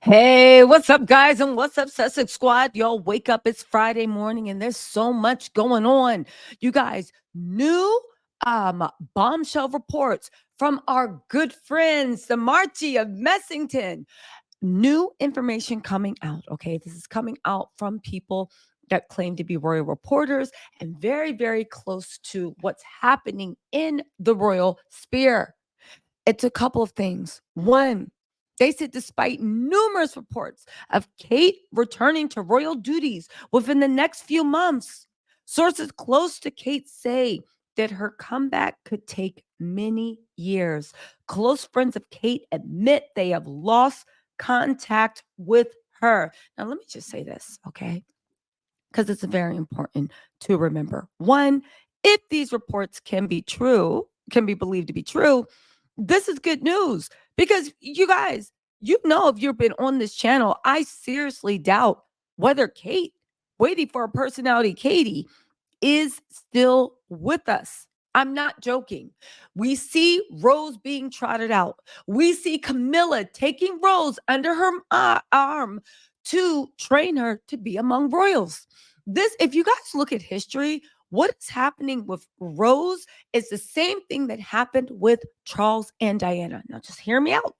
Hey, what's up, guys? And what's up, Sussex Squad? Y'all wake up. It's Friday morning and there's so much going on. You guys, new bombshell reports from our good friends, the Marchi of Messington. New information coming out. Okay. This is coming out from people that claim to be royal reporters and very, very close to what's happening in the royal sphere. It's a couple of things. One, they said despite numerous reports of Kate returning to royal duties within the next few months, sources close to Kate say that her comeback could take many years. Close friends of Kate admit they have lost contact with her. Now, let me just say this, okay? Because it's very important to remember. One, if these reports can be true, can be believed to be true, this is good news because you guys, if you've been on this channel, I seriously doubt whether Kate, waiting for a personality, Katie, is still with us. I'm not joking. We see Rose being trotted out. We see Camilla taking Rose under her arm to train her to be among royals. This, if you guys look at history, what is happening with Rose is the same thing that happened with Charles and Diana. Now, just hear me out.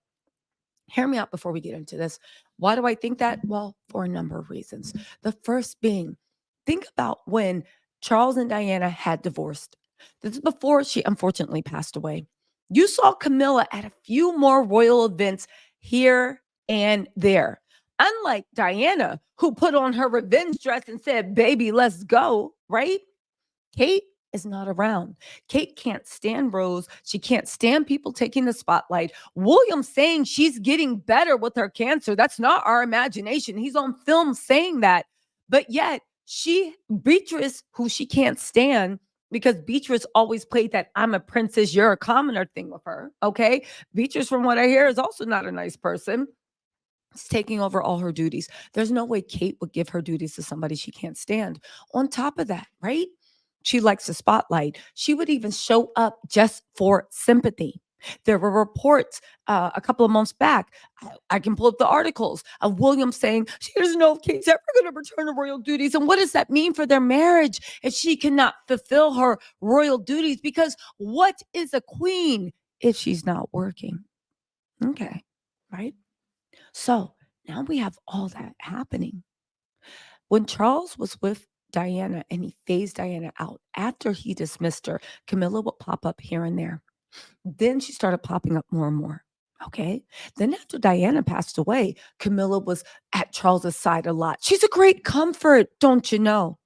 Hear me out before we get into this. Why do I think that? Well, for a number of reasons. The first being, think about when Charles and Diana had divorced. This is before she unfortunately passed away. You saw Camilla at a few more royal events here and there. Unlike Diana, who put on her revenge dress and said, "Baby, let's go," right? Kate is not around. Kate can't stand Rose. She can't stand people taking the spotlight. William saying she's getting better with her cancer. That's not our imagination. He's on film saying that. But yet, Beatrice, who she can't stand, because Beatrice always played that "I'm a princess, you're a commoner" thing with her. Okay. Beatrice, from what I hear, is also not a nice person. It's taking over all her duties. There's no way Kate would give her duties to somebody she can't stand. On top of that, right? She likes the spotlight. She would even show up just for sympathy. There were reports a couple of months back. I can pull up the articles of William saying she doesn't know if Kate's ever going to return to royal duties. And what does that mean for their marriage if she cannot fulfill her royal duties? Because what is a queen if she's not working? Okay, right? So now we have all that happening. When Charles was with Diana and he phased Diana out after he dismissed her, Camilla would pop up here and there. Then she started popping up more and more. Okay. Then after Diana passed away, Camilla was at Charles's side a lot. She's a great comfort, don't you know?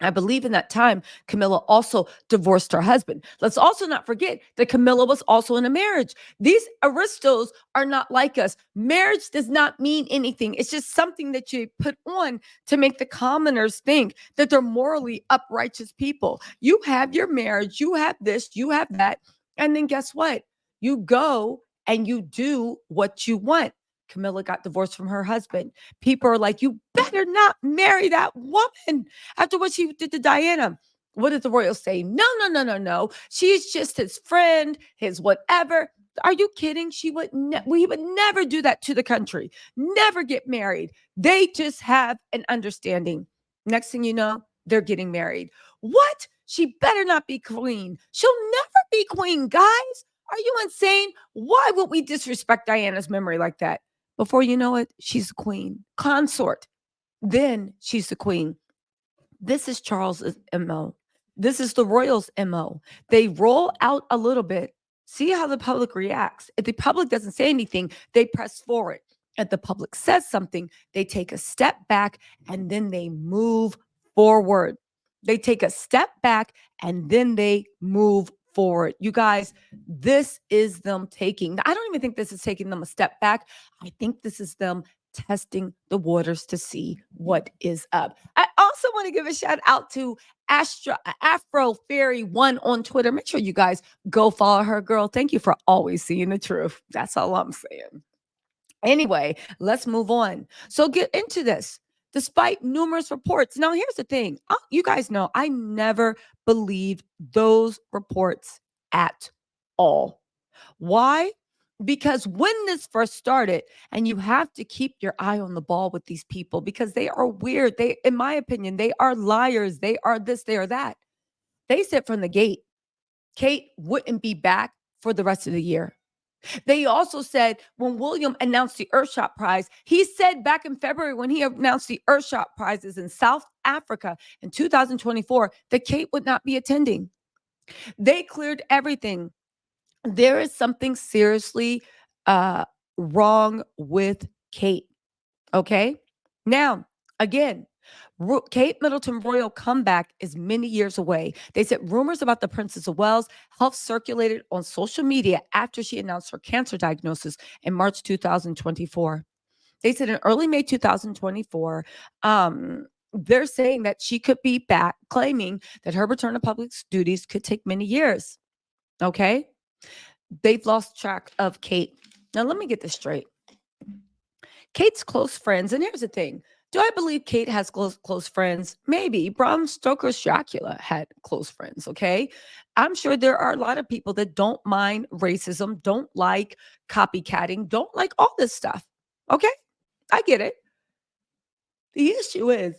I believe in that time, Camilla also divorced her husband. Let's also not forget that Camilla was also in a marriage. These aristos are not like us. Marriage does not mean anything. It's just something that you put on to make the commoners think that they're morally uprighteous people. You have your marriage, you have this, you have that. And then guess what? You go and you do what you want. Camilla got divorced from her husband. People are like, "You better not marry that woman." After what she did to Diana, what did the royals say? No, no, no, no, no. She's just his friend, his whatever. Are you kidding? We would never do that to the country. Never get married. They just have an understanding. Next thing you know, they're getting married. What? She better not be queen. She'll never be queen, guys. Are you insane? Why would we disrespect Diana's memory like that? Before you know it, she's the queen, consort. Then she's the queen. This is Charles's MO. This is the royals' MO. They roll out a little bit, see how the public reacts. If the public doesn't say anything, they press forward. If the public says something, they take a step back and then they move forward. They take a step back and then they move forward. You guys, this is them taking, I don't even think this is taking them a step back. I think this is them testing the waters to see what is up. I also want to give a shout out to Afro Fairy One on Twitter. Make sure you guys go follow her, girl. Thank you for always seeing the truth. That's all I'm saying. Anyway, let's move on. So get into this. Despite numerous reports. Now, here's the thing. You guys know I never believed those reports at all. Why? Because when this first started, and you have to keep your eye on the ball with these people because they are weird. They, in my opinion, they are liars. They are this, they are that. They said from the gate, Kate wouldn't be back for the rest of the year. They also said when William announced the Earthshot Prize, he said back in February when he announced the Earthshot Prizes in South Africa in 2024 that Kate would not be attending. They cleared everything. There is something seriously wrong with Kate. Okay. Now, again, Kate Middleton royal comeback is many years away. They said rumors about the Princess of Wales health circulated on social media after she announced her cancer diagnosis in March 2024. They said in early May 2024, they're saying that she could be back, claiming that her return to public duties could take many years. Okay. They've lost track of Kate. Now, let me get this straight. Kate's close friends, and here's the thing. Do I believe Kate has close friends? Maybe. Bram Stoker's Dracula had close friends, okay? I'm sure there are a lot of people that don't mind racism, don't like copycatting, don't like all this stuff, okay? I get it. The issue is,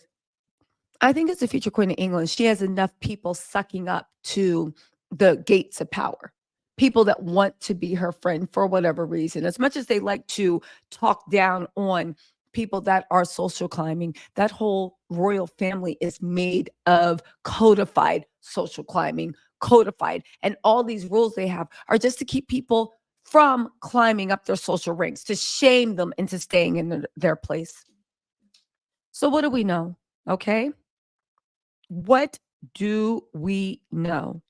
I think as the future Queen of England, she has enough people sucking up to the gates of power. People that want to be her friend for whatever reason. As much as they like to talk down on people that are social climbing, that whole royal family is made of codified social climbing, codified. And all these rules they have are just to keep people from climbing up their social ranks, to shame them into staying in their place. So what do we know? Okay. What do we know?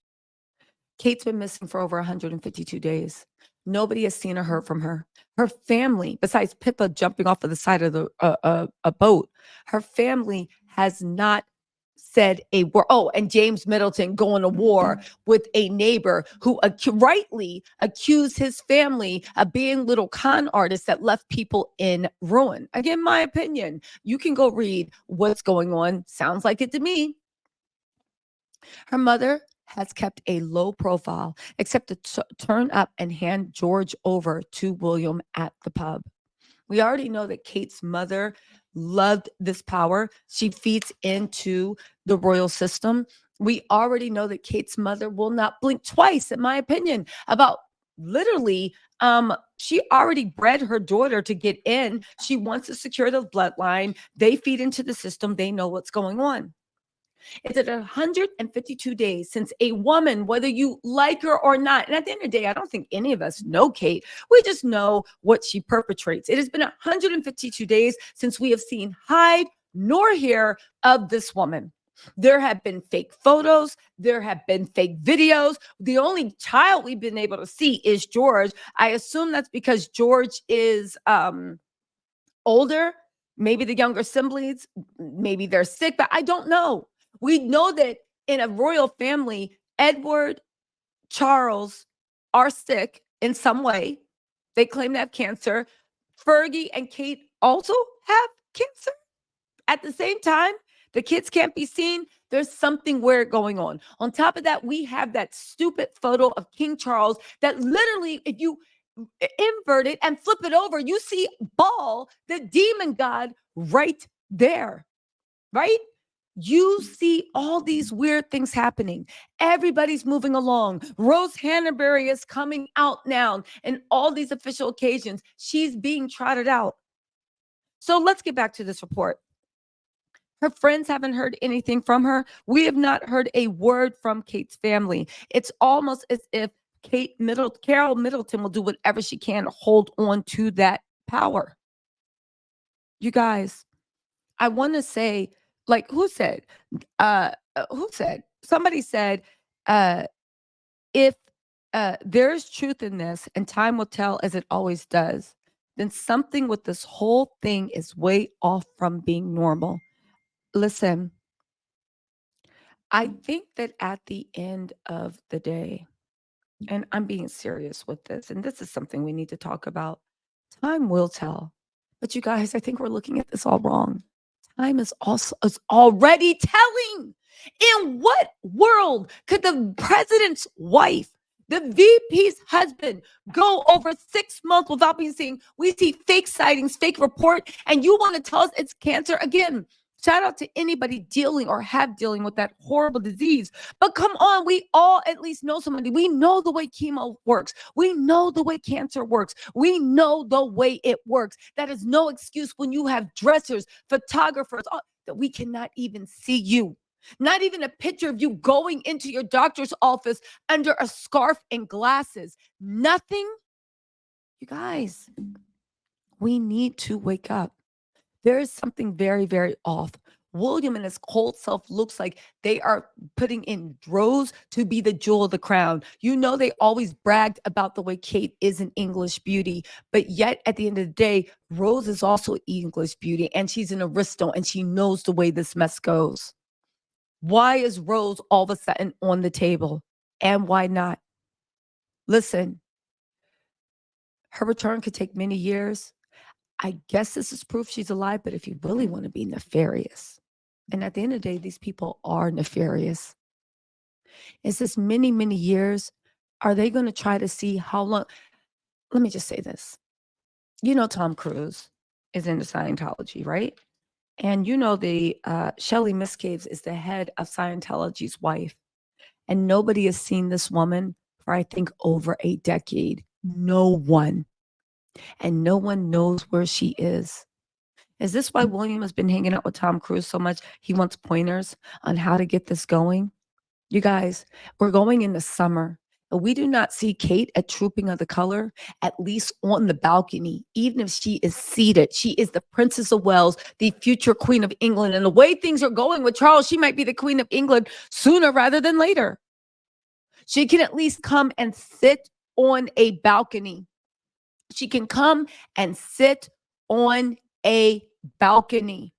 Kate's been missing for over 152 days. Nobody has seen or heard from her. Her family, besides Pippa jumping off of the side of a boat, her family has not said a word. Oh, and James Middleton going to war with a neighbor who rightly accused his family of being little con artists that left people in ruin. Again, my opinion. You can go read what's going on. Sounds like it to me. Her mother has kept a low profile, except to turn up and hand George over to William at the pub. We already know that Kate's mother loved this power. She feeds into the royal system. We already know that Kate's mother will not blink twice, in my opinion, about literally she already bred her daughter to get in. She wants to secure the bloodline. They feed into the system. They know what's going on. It's at 152 days since a woman, whether you like her or not, and at the end of the day, I don't think any of us know Kate. We just know what she perpetrates. It has been 152 days since we have seen hide nor hair of this woman. There have been fake photos. There have been fake videos. The only child we've been able to see is George. I assume that's because George is older. Maybe the younger siblings, maybe they're sick, but I don't know. We know that in a royal family, Edward, Charles are sick in some way. They claim to have cancer. Fergie and Kate also have cancer. At the same time, the kids can't be seen. There's something weird going on. On top of that, we have that stupid photo of King Charles that literally, if you invert it and flip it over, you see Baal, the demon god, right there, right? You see all these weird things happening. Everybody's moving along. Rose Hannaberry is coming out now, and all these official occasions, she's being trotted out. So let's get back to this report. Her friends haven't heard anything from her. We have not heard a word from Kate's family. It's almost as if Carol Middleton will do whatever she can to hold on to that power. You guys, I want to say, like, who said? Somebody said, if there's truth in this and time will tell as it always does, then something with this whole thing is way off from being normal. Listen, I think that at the end of the day, and I'm being serious with this, and this is something we need to talk about, time will tell. But you guys, I think we're looking at this all wrong. Time is already telling. In what world could the president's wife The VP's husband go over 6 months without being seen. We see fake sightings, fake report, and you want to tell us it's cancer? Again, shout out to anybody dealing or dealing with that horrible disease. But come on, we all at least know somebody. We know the way chemo works. We know the way cancer works. We know the way it works. That is no excuse when you have dressers, photographers, that we cannot even see you. Not even a picture of you going into your doctor's office under a scarf and glasses. Nothing. You guys, we need to wake up. There is something very, very off. William and his cold self looks like they are putting in Rose to be the jewel of the crown. You know, they always bragged about the way Kate is an English beauty, but yet at the end of the day, Rose is also English beauty, and she's an aristo, and she knows the way this mess goes. Why is Rose all of a sudden on the table? And why not? Listen, her return could take many years. I guess this is proof she's alive, but if you really want to be nefarious, and at the end of the day, these people are nefarious. Is this many, many years? Are they going to try to see how long? Let me just say this. You know, Tom Cruise is into Scientology, right? And you know, the Shelley Miscaves is the head of Scientology's wife. And nobody has seen this woman for, I think, over a decade. No one. And no one knows where she is. Is this why William has been hanging out with Tom Cruise so much? He wants pointers on how to get this going. You guys, we're going into summer. And we do not see Kate at Trooping of the Color, at least on the balcony, even if she is seated. She is the Princess of Wales, the future Queen of England. And the way things are going with Charles, she might be the Queen of England sooner rather than later. She can at least come and sit on a balcony. She can come and sit on a balcony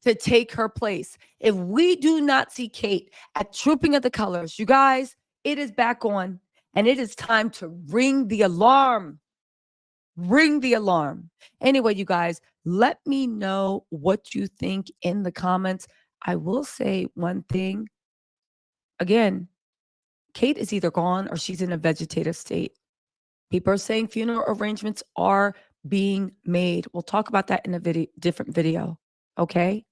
to take her place. If we do not see Kate at Trooping of the Colors, you guys, it is back on, and it is time to ring the alarm. Ring the alarm. Anyway, you guys, let me know what you think in the comments. I will say one thing. Again, Kate is either gone or she's in a vegetative state. People are saying funeral arrangements are being made. We'll talk about that in a different video. Okay.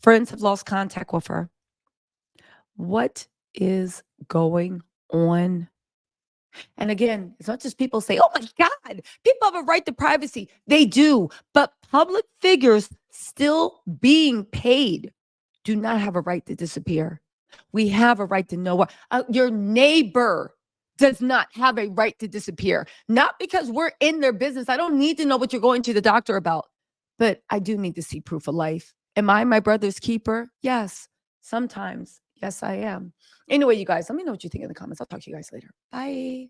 Friends have lost contact with her. What is going on? And again, it's not just people say, oh my God, people have a right to privacy. They do. But public figures still being paid do not have a right to disappear. We have a right to know what your neighbor does not have a right to disappear. Not because we're in their business. I don't need to know what you're going to the doctor about, but I do need to see proof of life. Am I my brother's keeper? Yes. Sometimes. Yes, I am. Anyway, you guys, let me know what you think in the comments. I'll talk to you guys later. Bye.